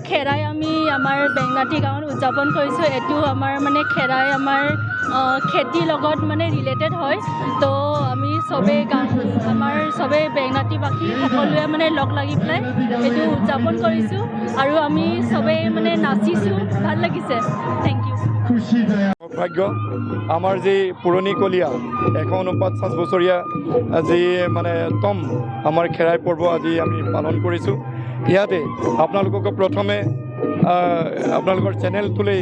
খেৰাই আমি আমাৰ বেঙনাটি গাঁৱত উদযাপন কৰিছোঁ। এইটো আমাৰ মানে খেৰাই আমাৰ খেতিৰ লগত মানে ৰিলেটেড হয়। তো আমি চবেই আমাৰ চবেই বেঙনাটিবাসী সকলোৱে মানে লগ লাগি পেলাই এইটো উদযাপন কৰিছোঁ আৰু আমি চবেই মানে নাচিছোঁ। ভাল লাগিছে। Thank you. সৌভাগ্য আমাৰ যি পুৰণিকলীয়া 149 বছৰীয়া যি মানে আমাৰ খেৰাই পৰ্ব আজি আমি পালন কৰিছোঁ। ইয়াতে আপোনালোকক প্ৰথমে আপোনালোকৰ চেনেলটোলৈ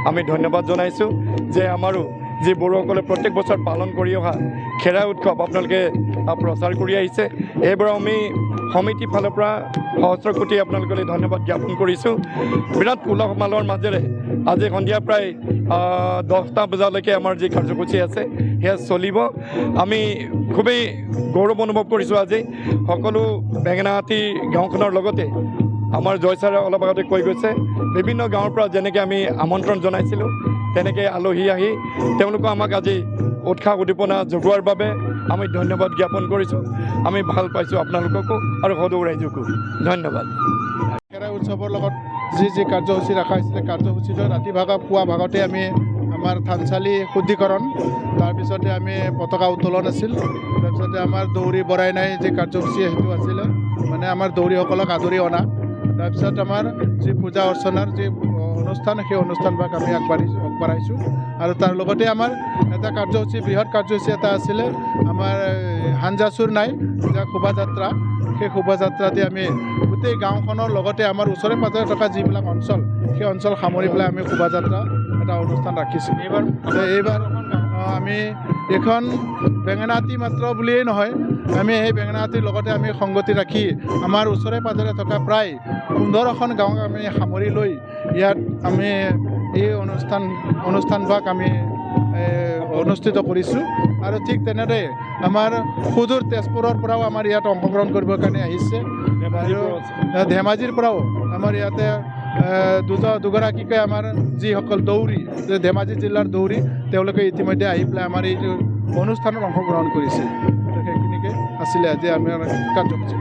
আমি ধন্যবাদ জনাইছোঁ যে আমাৰো যি বড়োসকলে প্ৰত্যেক বছৰ পালন কৰি অহা খেৰাই উৎসৱ আপোনালোকে প্ৰচাৰ কৰি আহিছে। এইবাৰ আমি সমিতিৰ ফালৰ পৰা সহস্ৰ কোটি আপোনালোকলৈ ধন্যবাদ জ্ঞাপন কৰিছোঁ। বিৰাট উলহ মালহৰ মাজেৰে আজি সন্ধিয়া প্ৰায় 10টা বজালৈকে আমাৰ যি কাৰ্যসূচী আছে সেয়া চলিব। আমি খুবেই গৌৰৱ অনুভৱ কৰিছোঁ। আজি সকলো বেঙেনাহাটী গাঁওখনৰ লগতে আমাৰ জয়চাৰে অলপ আগতে কৈ গৈছে বিভিন্ন গাঁৱৰ পৰা যেনেকৈ আমি আমন্ত্ৰণ জনাইছিলোঁ তেনেকৈ আলহী আহি তেওঁলোকে আমাক আজি উৎসাহ উদ্দীপনা যোগোৱাৰ বাবে আমি ধন্যবাদ জ্ঞাপন কৰিছোঁ। আমি ভাল পাইছোঁ আপোনালোককো আৰু সদৌ ৰাইজকো ধন্যবাদ। খেৰাই উৎসৱৰ লগত যি কাৰ্যসূচী ৰখা হৈছিলে কাৰ্যসূচীটো ৰাতি পুৱা ভাগতে আমি আমাৰ থানচালি শুদ্ধিকৰণ, তাৰপিছতে আমি পতাকা উত্তোলন আছিল, তাৰপিছতে আমাৰ দৌৰি বৰাই নাই যি কাৰ্যসূচী সেইটো আছিলে মানে আমাৰ দৌৰীসকলক আদৰি অনা, তাৰপিছত আমাৰ যি পূজা অৰ্চনাৰ যি অনুষ্ঠান সেই অনুষ্ঠানভাগ আমি আগবাঢ়াইছোঁ। আৰু তাৰ লগতে আমাৰ এটা কাৰ্যসূচী বৃহৎ কাৰ্যসূচী এটা আছিলে আমাৰ হাঞ্জাচুৰ নাই যাক শোভাযাত্ৰা, সেই শোভাযাত্ৰাতে আমি গোটেই গাঁওখনৰ লগতে আমাৰ ওচৰে পাঁজৰে থকা যিবিলাক অঞ্চল সেই অঞ্চল সামৰি পেলাই আমি শোভাযাত্ৰা এটা অনুষ্ঠান ৰাখিছোঁ। এইবাৰ আমি এখন বেঙেনাহাটী মাত্ৰ বুলিয়েই নহয়, আমি সেই বেঙেনাহাটীৰ লগতে আমি সংগতি ৰাখি আমাৰ ওচৰে পাঁজৰে থকা প্ৰায় 15খন গাঁৱক আমি সামৰি লৈ ইয়াত আমি এই অনুষ্ঠানভাগ আমি অনুষ্ঠিত কৰিছোঁ। আৰু ঠিক তেনেদৰে আমাৰ সুদূৰ তেজপুৰৰ পৰাও আমাৰ ইয়াত অংশগ্ৰহণ কৰিবৰ কাৰণে আহিছে আৰু ধেমাজিৰ পৰাও আমাৰ ইয়াতে দুগৰাকীকৈ আমাৰ যিসকল দৌৰী ধেমাজি জিলাৰ দৌৰী তেওঁলোকে ইতিমধ্যে আহি পেলাই আমাৰ এই অনুষ্ঠানত অংশগ্ৰহণ কৰিছে। সেইখিনিকে আছিলে আজি আমাৰ কাৰ্যসূচী।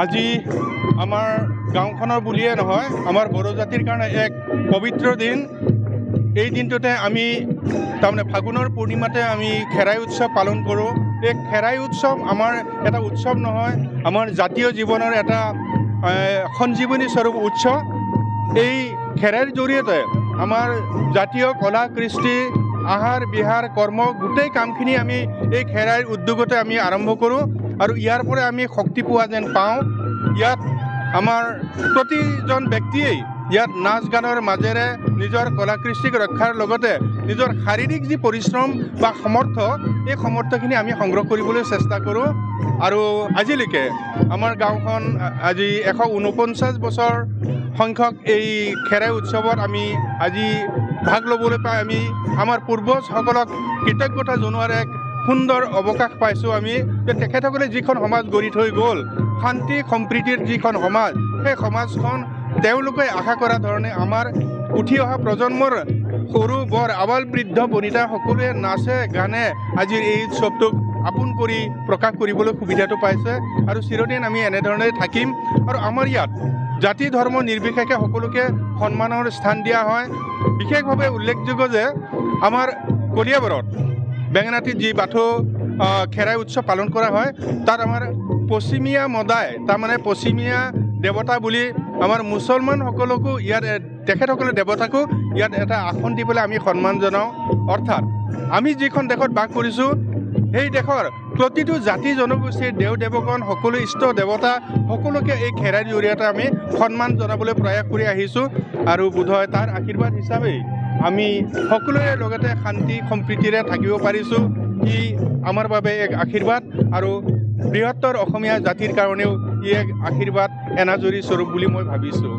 আজি আমাৰ গাঁওখনৰ বুলিয়ে নহয় আমাৰ বড়ো জাতিৰ কাৰণে এক পবিত্ৰ দিন। এই দিনটোতে আমি তাৰমানে ফাগুনৰ পূৰ্ণিমাতে আমি খেৰাই উৎসৱ পালন কৰোঁ। এই খেৰাই উৎসৱ আমাৰ এটা উৎসৱ নহয়, আমাৰ জাতীয় জীৱনৰ এটা সঞ্জীৱনী স্বৰূপ উৎসৱ। এই খেৰাইৰ জৰিয়তে আমাৰ জাতীয় কলা কৃষ্টি আহাৰ বিহাৰ কৰ্ম গোটেই কামখিনি আমি এই খেৰাইৰ উদ্যোগতে আমি আৰম্ভ কৰোঁ আৰু ইয়াৰ পৰা আমি শক্তি পোৱা যেন পাওঁ। ইয়াত আমাৰ প্ৰতিজন ব্যক্তিয়েই ইয়াত নাচ গানৰ মাজেৰে নিজৰ কলাকৃষ্টিক ৰক্ষাৰ লগতে নিজৰ শাৰীৰিক যি পৰিশ্ৰম বা এই সামৰ্থ্যখিনি আমি সংগ্ৰহ কৰিবলৈ চেষ্টা কৰোঁ। আৰু আজিলৈকে আমাৰ গাঁওখন আজি 149 বছৰ সংখ্যক এই খেৰাই উৎসৱত আমি আজি ভাগ ল'বলৈ পাই আমি আমাৰ পূৰ্বজসকলক কৃতজ্ঞতা জনোৱাৰ এক সুন্দৰ অৱকাশ পাইছোঁ আমি যে তেখেতসকলে যিখন সমাজ গঢ়ি থৈ গ'ল, শান্তি সম্প্ৰীতিৰ যিখন সমাজ, সেই সমাজখন তেওঁলোকে আশা কৰা ধৰণে আমাৰ উঠি অহা প্ৰজন্মৰ সৰু বৰ আবাল বৃদ্ধ বনিতা সকলোৱে নাচে গানে আজিৰ এই উৎসৱটোক আপোন কৰি প্ৰকাশ কৰিবলৈ সুবিধাটো পাইছে আৰু চিৰদিন আমি এনেধৰণে থাকিম। আৰু আমাৰ ইয়াত জাতি ধৰ্ম নিৰ্বিশেষে সকলোকে সন্মানৰ স্থান দিয়া হয়। বিশেষভাৱে উল্লেখযোগ্য যে আমাৰ কলিয়াবৰত বেঙেনাহাটীত যি বাথৌ খেৰাই উৎসৱ পালন কৰা হয় তাত আমাৰ পশ্চিমীয়া মদাই তাৰমানে পশ্চিমীয়া দেৱতা বুলি আমাৰ মুছলমানসকলকো ইয়াত তেখেতসকলে দেৱতাকো ইয়াত এটা আসন দি পেলাই আমি সন্মান জনাওঁ। অৰ্থাৎ আমি যিখন দেশত বাস কৰিছোঁ সেই দেশৰ প্ৰতিটো জাতি জনগোষ্ঠীৰ দেৱ দেৱগণ সকলো ইষ্ট দেৱতা সকলোকে এই খেৰাইৰ জৰিয়তে আমি সন্মান জনাবলৈ প্ৰয়াস কৰি আহিছোঁ আৰু বোধহয় তাৰ আশীৰ্বাদ হিচাপেই আমি সকলোৰে লগতে শান্তি সম্প্ৰীতিৰে থাকিব পাৰিছোঁ। ই আমাৰ বাবে এক আশীৰ্বাদ আৰু বৃহত্তৰ অসমীয়া জাতিৰ কাৰণেও ই এক আশীৰ্বাদ এনাজৰী স্বৰূপ বুলি মই ভাবিছোঁ।